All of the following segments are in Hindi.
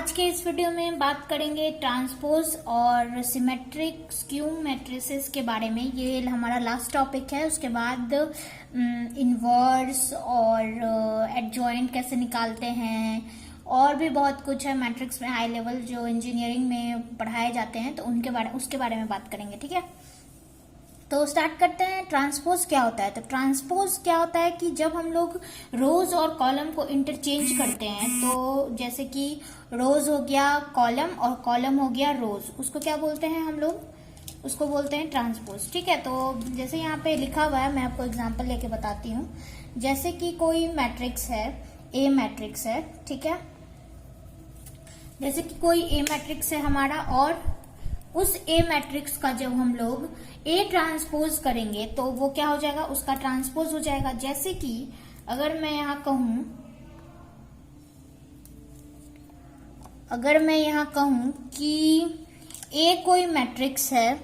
आज के इस वीडियो में बात करेंगे ट्रांसपोज और सिमेट्रिक स्क्यू मैट्रिसेस के बारे में। ये हमारा लास्ट टॉपिक है। उसके बाद इनवर्स और एडजॉइंट कैसे निकालते हैं और भी बहुत कुछ है मैट्रिक्स में हाई लेवल जो इंजीनियरिंग में पढ़ाए जाते हैं, तो उसके बारे में बात करेंगे। ठीक है, तो स्टार्ट करते हैं। ट्रांसपोज क्या होता है? तो ट्रांसपोज क्या होता है कि जब हम लोग रोज और कॉलम को इंटरचेंज करते हैं, तो जैसे कि रोज हो गया कॉलम और कॉलम हो गया रोज, उसको क्या बोलते हैं हम लोग? उसको बोलते हैं ट्रांसपोज। ठीक है, तो जैसे यहाँ पे लिखा हुआ है, मैं आपको एग्जांपल लेके बताती हूँ। जैसे कि कोई मैट्रिक्स है, ए मैट्रिक्स है, ठीक है, जैसे कि कोई ए मैट्रिक्स है हमारा, और उस ए मैट्रिक्स का जब हम लोग ए ट्रांसपोज करेंगे तो वो क्या हो जाएगा? उसका ट्रांसपोज हो जाएगा। जैसे कि अगर मैं यहां कहूं कि ए कोई मैट्रिक्स है,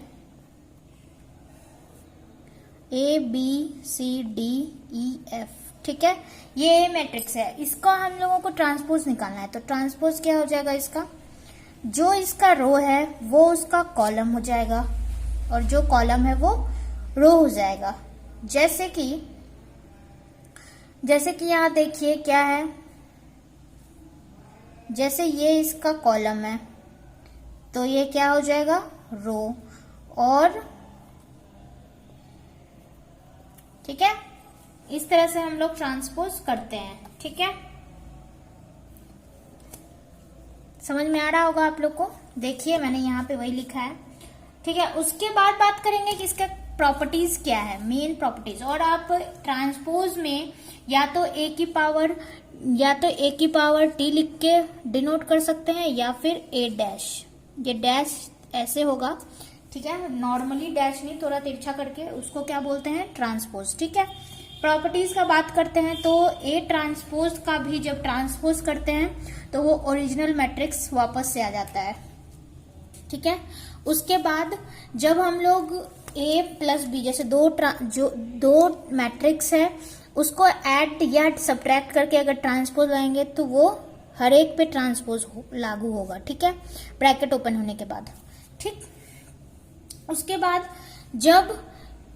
A B C D E F, ठीक है, ये ए मैट्रिक्स है, इसका हम लोगों को ट्रांसपोज निकालना है। तो ट्रांसपोज क्या हो जाएगा? इसका जो इसका रो है वो उसका कॉलम हो जाएगा और जो कॉलम है वो रो हो जाएगा। जैसे कि यहां देखिए क्या है, जैसे ये इसका कॉलम है तो ये क्या हो जाएगा? रो। और ठीक है, इस तरह से हम लोग ट्रांसपोज करते हैं। ठीक है, समझ में आ रहा होगा आप लोग को। देखिए मैंने यहाँ पे वही लिखा है। ठीक है, उसके बाद बात करेंगे कि इसका प्रॉपर्टीज क्या है, मेन प्रॉपर्टीज। और आप ट्रांसपोज में या तो ए की पावर टी लिख के डिनोट कर सकते हैं, या फिर ए डैश। ये डैश ऐसे होगा, ठीक है, नॉर्मली डैश नहीं, थोड़ा तिरछा करके, उसको क्या बोलते हैं? ट्रांसपोज। ठीक है, प्रॉपर्टीज का बात करते हैं तो ए ट्रांसपोज का भी जब ट्रांसपोज करते हैं तो वो ओरिजिनल मैट्रिक्स वापस से आ जाता है। ठीक है, उसके बाद जब हम लोग ए प्लस बी, जैसे दो मैट्रिक्स है, उसको ऐड या सब्ट्रैक्ट करके अगर ट्रांसपोज लाएंगे तो वो हर एक पे ट्रांसपोज लागू होगा। ठीक है, ब्रैकेट ओपन होने के बाद। ठीक, उसके बाद जब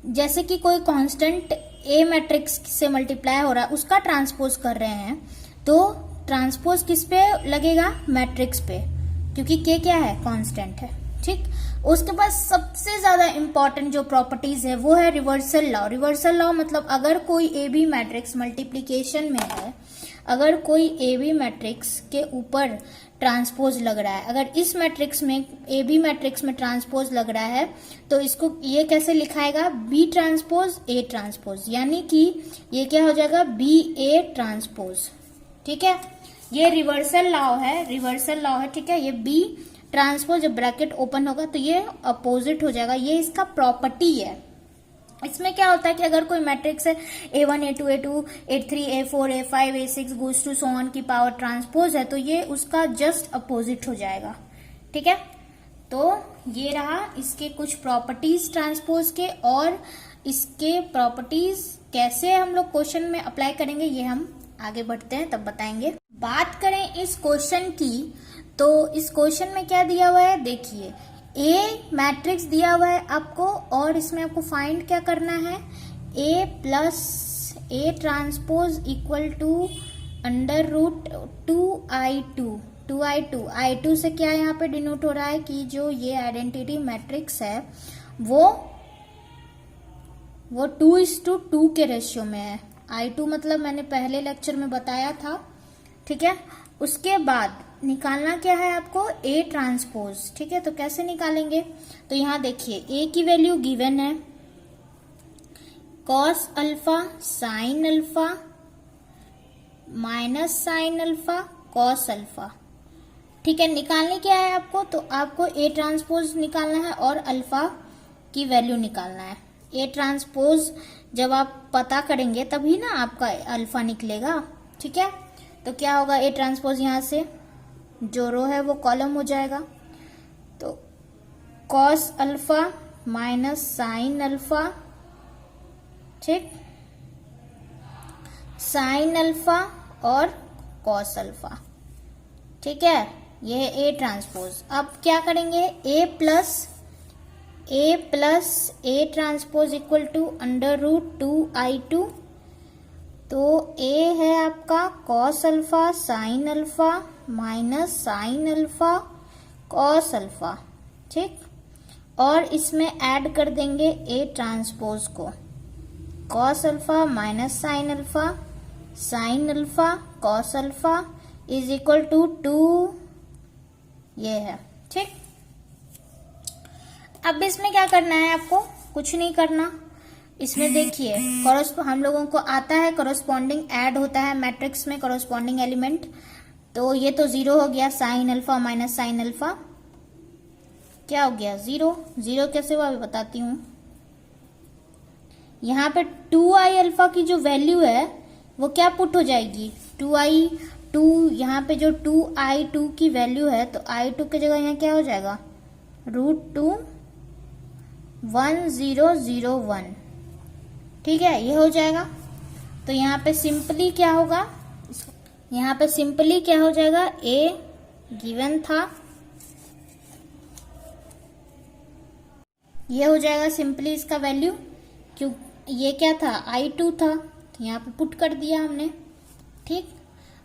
जैसे कि कोई कांस्टेंट ए मैट्रिक्स से मल्टीप्लाई हो रहा है, उसका ट्रांसपोज कर रहे हैं, तो ट्रांसपोज किस पे लगेगा? मैट्रिक्स पे, क्योंकि के क्या है? कांस्टेंट है। ठीक, उसके बाद सबसे ज्यादा इंपॉर्टेंट जो प्रॉपर्टीज है वो है रिवर्सल लॉ। रिवर्सल लॉ मतलब अगर कोई ए बी मैट्रिक्स मल्टीप्लीकेशन में है, अगर कोई ए बी मैट्रिक्स के ऊपर ट्रांसपोज लग रहा है, अगर इस मैट्रिक्स में ए बी मैट्रिक्स में ट्रांसपोज लग रहा है, तो इसको ये कैसे लिखाएगा? बी ट्रांसपोज ए ट्रांसपोज, यानी कि ये क्या हो जाएगा? B A transpose. ठीक है, ये रिवर्सल लॉ है। ठीक है, ये बी ट्रांसपोज जब ब्रैकेट ओपन होगा तो ये अपोजिट हो जाएगा, ये इसका प्रॉपर्टी है। इसमें क्या होता है कि अगर कोई मैट्रिक्स है A1 A2 A2 A3 A4 A5 A6 goes to so on की पावर ट्रांसपोज है, तो ये उसका जस्ट अपोजिट हो जाएगा। ठीक है, तो ये रहा इसके कुछ प्रॉपर्टीज ट्रांसपोज के, और इसके प्रॉपर्टीज कैसे हम लोग क्वेश्चन में अप्लाई करेंगे ये हम आगे बढ़ते हैं तब बताएंगे। बात करें इस क्वेश्चन की, तो इस क्वेश्चन में क्या दिया हुआ है? देखिए, ए मैट्रिक्स दिया हुआ है आपको, और इसमें आपको फाइंड क्या करना है? A plus A transpose equal to under root 2i2। I2 से क्या यहाँ पे डिनोट हो रहा है कि जो ये आइडेंटिटी मैट्रिक्स है वो 2:2 के रेशियो में है। I2 मतलब मैंने पहले लेक्चर में बताया था। ठीक है, उसके बाद निकालना क्या है आपको? ए ट्रांसपोज। ठीक है, तो कैसे निकालेंगे? तो यहां देखिए, ए की वैल्यू गिवन है, cos alpha sine alpha minus sine alpha cos alpha. ठीक है, निकालने क्या है आपको? तो आपको ए ट्रांसपोज निकालना है और अल्फा की वैल्यू निकालना है। ए ट्रांसपोज जब आप पता करेंगे तभी ना आपका अल्फा निकलेगा। ठीक है, तो क्या होगा? ए ट्रांसपोज यहां से जो रो है वो कॉलम हो जाएगा, तो cos alpha minus sine alpha, ठीक, साइन अल्फा और कॉस अल्फा। ठीक है, ये है ए ट्रांसपोज। अब क्या करेंगे, A plus A transpose equal to √2i2। तो ए है आपका cos alpha sine alpha minus sine alpha cos alpha, ठीक। और इसमें ऐड कर देंगे ए ट्रांसपोज को, cos alpha minus sine alpha cos alpha is equal to 2, ये है, ठीक। अब इसमें क्या करना है आपको, कुछ नहीं करना। इसमें देखिए हम लोगों को आता है कॉरस्पॉन्डिंग ऐड होता है मैट्रिक्स में कॉरस्पॉन्डिंग एलिमेंट। तो ये तो 0 हो गया, sign alpha minus sine alpha क्या हो गया, 0। 0 कैसे हुआ अभी बताती हूँ। यहाँ पे 2i अल्फा की जो वैल्यू है वो क्या पुट हो जाएगी, 2 यहाँ पे जो 2i2 की वैल्यू है तो i2 की जगह यहाँ क्या हो जाएगा, √2 1001, ठीक है, ये हो जाएगा। तो यहाँ पे सिंपली क्या होगा, यहाँ पे सिंपली क्या हो जाएगा, ए गिवन था, ये हो जाएगा सिंपली इसका वैल्यू, क्यों ये क्या था, i2 था, तो यहाँ पे पुट कर दिया हमने, ठीक।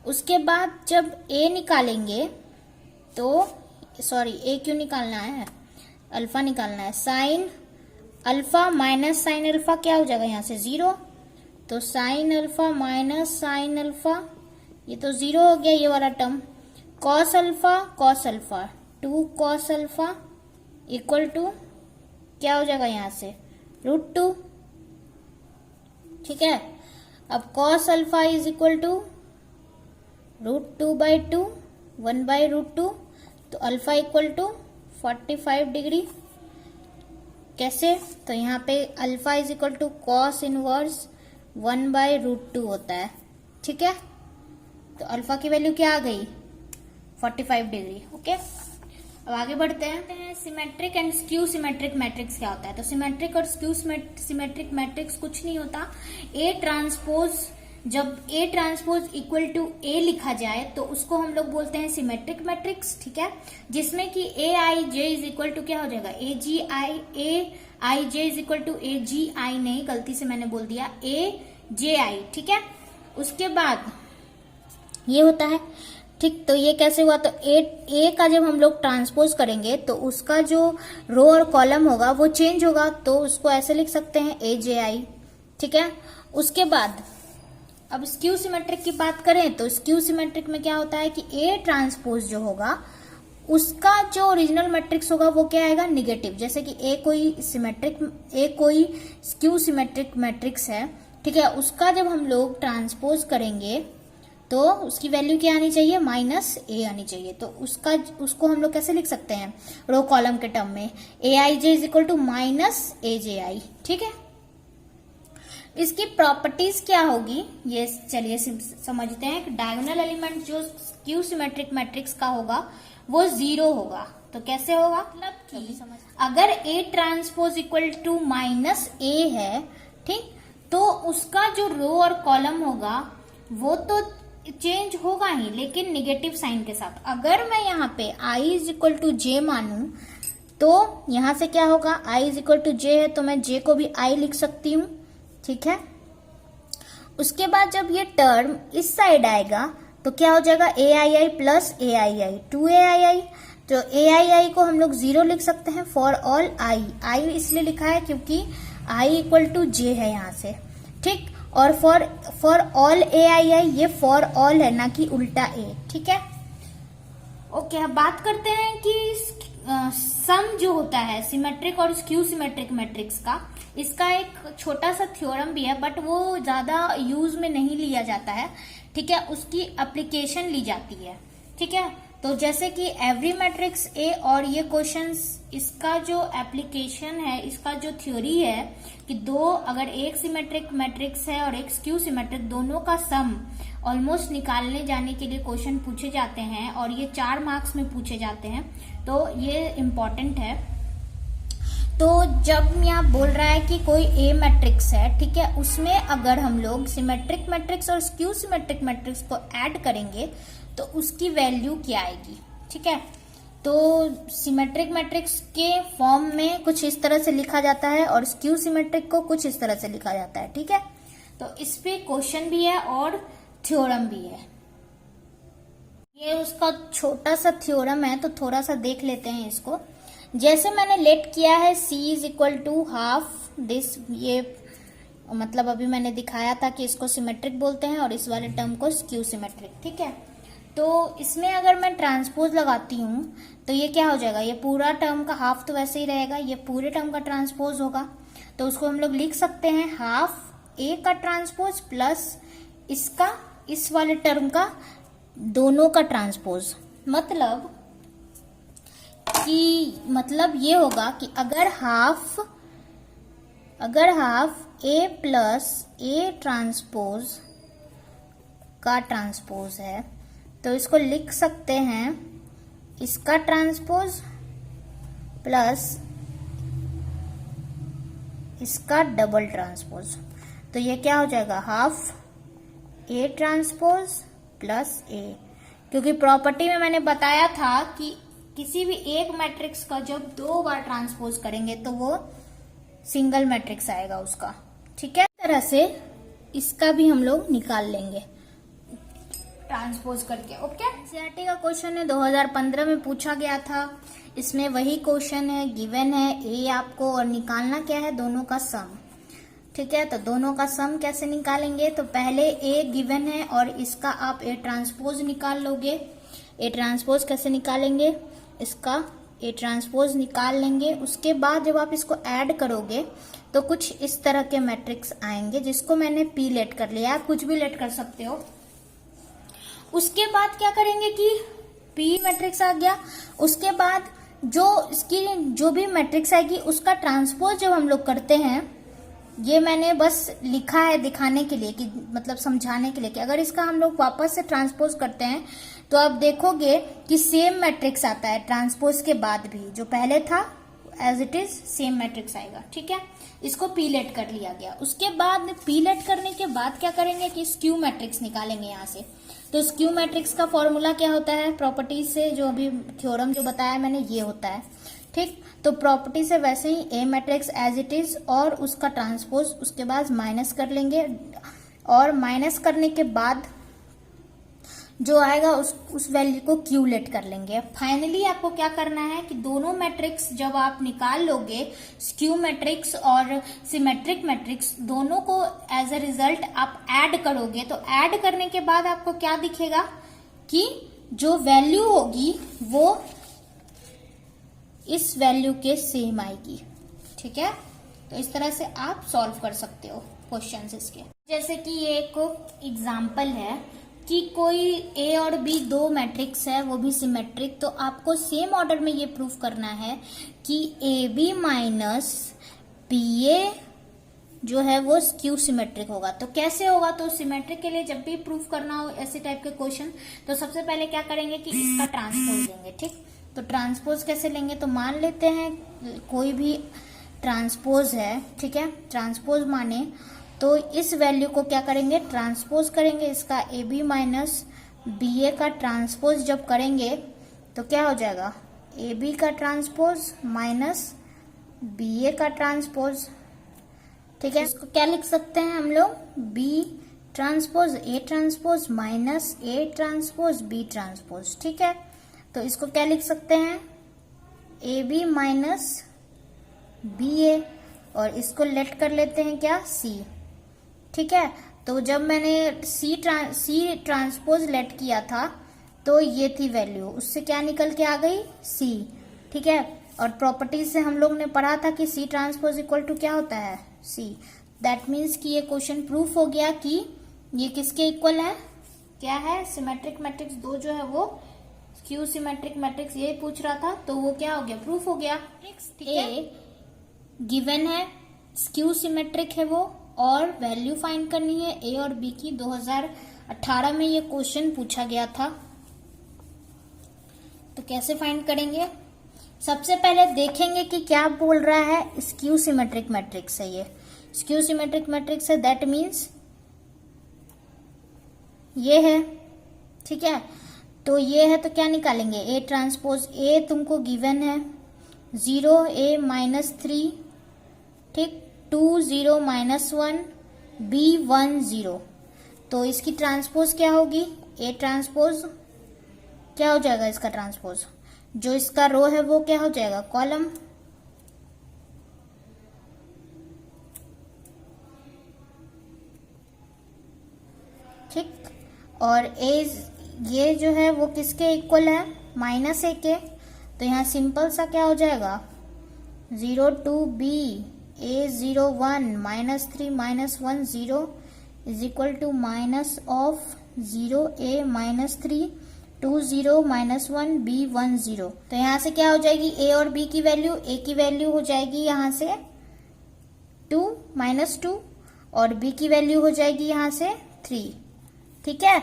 उसके बाद जब a निकालेंगे तो सॉरी a क्यों निकालना है, अल्फा निकालना है, sine alpha minus sine alpha क्या हो जाएगा यहाँ से 0। तो sine alpha minus sine alpha ये तो 0 हो गया ये वाला term. Cos alpha 2 cos alpha equal to क्या हो जाएगा यहाँ से √2, ठीक है। अब cos alpha is equal to √2/2 1/√2, तो अल्फा इक्वल टू 45 डिग्री। कैसे, तो यहाँ पे alpha is equal to cos inverse 1/√2 होता है, ठीक है। तो अल्फा की वैल्यू क्या आ गई, 45 डिग्री, ओके। अब आगे बढ़ते हैं, symmetric and skew symmetric matrix क्या होता है। तो सिमेट्रिक और स्क्यू सिमेट्रिक मैट्रिक्स कुछ नहीं होता, ए ट्रांसपोज, जब ए ट्रांसपोज इक्वल टू ए लिखा जाए तो उसको हम लोग बोलते हैं सिमेट्रिक मैट्रिक्स, ठीक है। जिसमें कि ए आई जे इज इक्वल टू क्या हो जाएगा, ए आई जे इज इक्वल टू ए जी आई, नहीं गलती से मैंने बोल दिया ए जे आई, ठीक है। उसके बाद ये होता है, ठीक। तो ये कैसे हुआ, तो ए का जब हम लोग ट्रांसपोज करेंगे तो उसका जो रो और कॉलम होगा वो चेंज होगा, तो उसको ऐसे लिख सकते हैं ए जे आई, ठीक है। उसके बाद अब स्क्यू सिमेट्रिक की बात करें तो स्क्यू सिमेट्रिक में क्या होता है कि ए ट्रांसपोज जो होगा उसका जो ओरिजिनल मैट्रिक्स होगा वो क्या आएगा, निगेटिव। जैसे कि ए कोई स्क्यू सिमेट्रिक मैट्रिक्स है, ठीक है, उसका जब हम लोग ट्रांसपोज करेंगे तो उसकी वैल्यू क्या आनी चाहिए, -a आनी चाहिए। तो उसको हम लोग कैसे लिख सकते हैं, रो कॉलम के टर्म में ए आई जे इज इक्वल टू -aj, ठीक है। इसकी प्रॉपर्टीज क्या होगी ये चलिए समझते हैं। डायगोनल एलिमेंट जो स्क्यू सिमेट्रिक मैट्रिक्स का होगा वो 0 होगा। तो कैसे होगा, मतलब कि अगर A transpose equal to -a है, ठीक, तो उसका जो रो और कॉलम होगा वो तो चेंज होगा ही, लेकिन निगेटिव साइन के साथ। अगर मैं यहाँ पे i इज इक्वल टू जे मानू तो यहाँ से क्या होगा, i इज इक्वल टू जे है तो मैं j को भी i लिख सकती हूँ, ठीक है। उसके बाद जब ये टर्म इस साइड आएगा तो क्या हो जाएगा, aii प्लस aii 2aii। तो aii को हम लोग 0 लिख सकते हैं फॉर ऑल i इसलिए लिखा है क्योंकि i इक्वल टू जे है यहाँ से, ठीक। और फॉर ऑल aii ये फॉर ऑल है ना कि उल्टा a, ठीक है। ओके, अब बात करते हैं कि सम जो होता है सिमेट्रिक और स्क्यू सिमेट्रिक मैट्रिक्स का, इसका एक छोटा सा थ्योरम भी है बट वो ज्यादा यूज में नहीं लिया जाता है, ठीक है। उसकी एप्लीकेशन ली जाती है, ठीक है। तो जैसे कि एवरी मैट्रिक्स ए और ये क्वेश्चंस, इसका जो एप्लीकेशन है, इसका जो थ्योरी है कि अगर एक सिमेट्रिक मैट्रिक्स है और एक स्क्यू सिमेट्रिक, दोनों का सम ऑलमोस्ट निकालने जाने के लिए क्वेश्चन पूछे जाते हैं और ये 4 मार्क्स में पूछे जाते हैं, तो ये इम्पोर्टेंट है। तो जब यहाँ बोल रहा है कि कोई ए मैट्रिक्स है, ठीक है, उसमें अगर हम लोग सिमेट्रिक मैट्रिक्स और स्क्यू सिमेट्रिक मैट्रिक्स को ऐड करेंगे तो उसकी वैल्यू क्या आएगी, ठीक है। तो सिमेट्रिक मैट्रिक्स के फॉर्म में कुछ इस तरह से लिखा जाता है और स्क्यू सिमेट्रिक को कुछ इस तरह से लिखा जाता है, ठीक है। तो इस पे क्वेश्चन भी है और थ्योरम भी है। ये उसका छोटा सा थ्योरम है, तो थोड़ा सा देख लेते हैं इसको। जैसे मैंने लेट किया है c is equal to half this, ये मतलब अभी मैंने दिखाया था कि इसको सिमेट्रिक बोलते हैं और इस वाले टर्म को स्क्यू सिमेट्रिक, ठीक है। तो इसमें अगर मैं ट्रांसपोज लगाती हूँ तो ये क्या हो जाएगा, ये पूरा टर्म का हाफ तो वैसे ही रहेगा, ये पूरे टर्म का ट्रांसपोज होगा। तो उसको हम लोग लिख सकते हैं हाफ ए का ट्रांसपोज प्लस इसका इस वाले टर्म का दोनों का ट्रांसपोज। मतलब ये होगा कि अगर half A plus A transpose का ट्रांसपोज है तो इसको लिख सकते हैं इसका ट्रांसपोज प्लस इसका डबल ट्रांसपोज। तो ये क्या हो जाएगा, हाफ ए ट्रांसपोज प्लस ए, क्योंकि प्रॉपर्टी में मैंने बताया था कि किसी भी एक मैट्रिक्स का जब 2 बार ट्रांसपोज करेंगे तो वो सिंगल मैट्रिक्स आएगा उसका, ठीक है। इस तरह से इसका भी हम लोग निकाल लेंगे ट्रांसपोज करके, ओके। एनसीईआरटी का क्वेश्चन है, 2015 में पूछा गया था। इसमें वही क्वेश्चन है, गिवन है ए आपको और निकालना क्या है, दोनों का सम, ठीक है। तो दोनों का सम कैसे निकालेंगे, तो पहले ए गिवन है और इसका आप ए ट्रांसपोज निकाल लोगे। ए ट्रांसपोज कैसे निकालेंगे, इसका ए ट्रांसपोज निकाल लेंगे। उसके बाद जब आप इसको ऐड करोगे तो कुछ इस तरह के मैट्रिक्स आएंगे, जिसको मैंने पी लेट कर लिया, आप कुछ भी लेट कर सकते हो। उसके बाद क्या करेंगे कि पी मैट्रिक्स आ गया, उसके बाद इसकी जो भी मैट्रिक्स आएगी उसका ट्रांसपोज जब हम लोग करते हैं, ये मैंने बस लिखा है दिखाने के लिए कि मतलब समझाने के लिए कि अगर इसका हम लोग वापस से ट्रांसपोज करते हैं तो आप देखोगे कि सेम मैट्रिक्स आता है ट्रांसपोज के बाद भी, जो पहले था as it is same matrix आएगा, ठीक है। इसको पी लेट कर लिया गया। उसके बाद पी लेट करने के बाद क्या करेंगे कि स्क्यू मैट्रिक्स निकालेंगे यहाँ से। तो स्क्यू मैट्रिक्स का फॉर्मूला क्या होता है, प्रॉपर्टीज से जो अभी थ्योरम जो बताया मैंने ये होता है, ठीक। तो प्रॉपर्टी से वैसे ही ए मैट्रिक्स एज इट इज और उसका ट्रांसपोज, उसके बाद माइनस कर लेंगे और माइनस करने के बाद जो आएगा उस वैल्यू को क्यू लेट कर लेंगे। फाइनली आपको क्या करना है कि दोनों मैट्रिक्स जब आप निकाल लोगे, स्क्यू मैट्रिक्स और सिमेट्रिक मैट्रिक्स, दोनों को एज अ रिजल्ट आप ऐड करोगे। तो ऐड करने के बाद आपको क्या दिखेगा कि जो वैल्यू होगी वो इस वैल्यू के सेम आएगी, ठीक है। तो इस तरह से आप सॉल्व कर सकते हो क्वेश्चंस इसके। जैसे कि ये एक एग्जांपल है कि कोई ए और बी 2 मैट्रिक्स है, वो भी सिमेट्रिक। तो आपको सेम ऑर्डर में ये प्रूफ करना है कि ए बी माइनस बी ए जो है वो स्क्यू सिमेट्रिक होगा। तो कैसे होगा, तो सिमेट्रिक के लिए जब भी प्रूफ करना हो ऐसे टाइप के क्वेश्चन, तो सबसे पहले क्या करेंगे कि इसका ट्रांसपोज लेंगे, ठीक। तो ट्रांसपोज कैसे लेंगे, तो मान लेते हैं कोई भी ट्रांसपोज है, ठीक है। ट्रांसपोज माने तो इस वैल्यू को क्या करेंगे, ट्रांसपोज करेंगे। इसका ए बी माइनस बी ए का ट्रांसपोज जब करेंगे तो क्या हो जाएगा, ए बी का ट्रांसपोज माइनस बी ए का ट्रांसपोज, ठीक है। इसको क्या लिख सकते हैं हम लोग, B transpose A transpose minus A transpose B transpose, ठीक है। तो इसको क्या लिख सकते हैं, A B minus B A, और इसको लेट कर लेते हैं क्या, सी, ठीक है। तो जब मैंने सी ट्रांसपोज लेट किया था तो ये थी वैल्यू, उससे क्या निकल के आ गई, सी, ठीक है। और प्रॉपर्टीज से हम लोग ने पढ़ा था कि सी ट्रांसपोज इक्वल टू क्या होता है, सी। दैट मीन्स कि ये क्वेश्चन प्रूफ हो गया कि ये किसके इक्वल है, क्या है, सिमेट्रिक मैट्रिक्स 2 जो है वो स्क्यू सिमेट्रिक मैट्रिक्स, ये पूछ रहा था तो वो क्या हो गया, प्रूफ हो गया, ठीक है। ए गिवन है, स्क्यू सिमेट्रिक है वो, और वैल्यू फाइंड करनी है ए और बी की। 2018 में ये क्वेश्चन पूछा गया था। तो कैसे फाइंड करेंगे, सबसे पहले देखेंगे कि क्या बोल रहा है, स्क्यू सिमेट्रिक मैट्रिक्स है, ये स्क्यू सिमेट्रिक मैट्रिक्स है, दैट मीन्स ये है, ठीक है। तो ये है तो क्या निकालेंगे, ए ट्रांसपोज ए तुमको गिवन है 0 ए माइनस 3, ठीक, 2 0 माइनस 1 बी 1 0। तो इसकी ट्रांसपोज क्या होगी, ए ट्रांसपोज क्या हो जाएगा, इसका ट्रांसपोज जो इसका रो है वो क्या हो जाएगा, कॉलम। ठीक, और ए ये जो है वो किसके इक्वल है, माइनस ए के। तो यहाँ सिंपल सा क्या हो जाएगा, 0 2 B A 0 1 minus 3 minus 1 0 is equal to minus of 0 A minus 3 2 0 minus 1 B 1 0। तो यहाँ से क्या हो जाएगी, ए और बी की वैल्यू, ए की वैल्यू हो जाएगी यहाँ से 2 माइनस 2 और बी की वैल्यू हो जाएगी यहाँ से 3। ठीक है,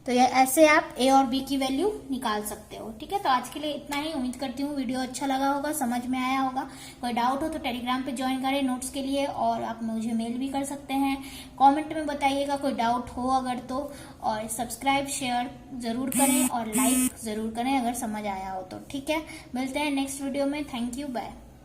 तो ये ऐसे आप ए और बी की वैल्यू निकाल सकते हो। ठीक है, तो आज के लिए इतना ही। उम्मीद करती हूँ वीडियो अच्छा लगा होगा, समझ में आया होगा। कोई डाउट हो तो टेलीग्राम पे ज्वाइन करें नोट्स के लिए, और आप मुझे मेल भी कर सकते हैं। कमेंट में बताइएगा कोई डाउट हो अगर तो, और सब्सक्राइब शेयर जरूर करें और लाइक जरूर करें अगर समझ आया हो तो। ठीक है, मिलते हैं नेक्स्ट वीडियो में। Thank you, bye.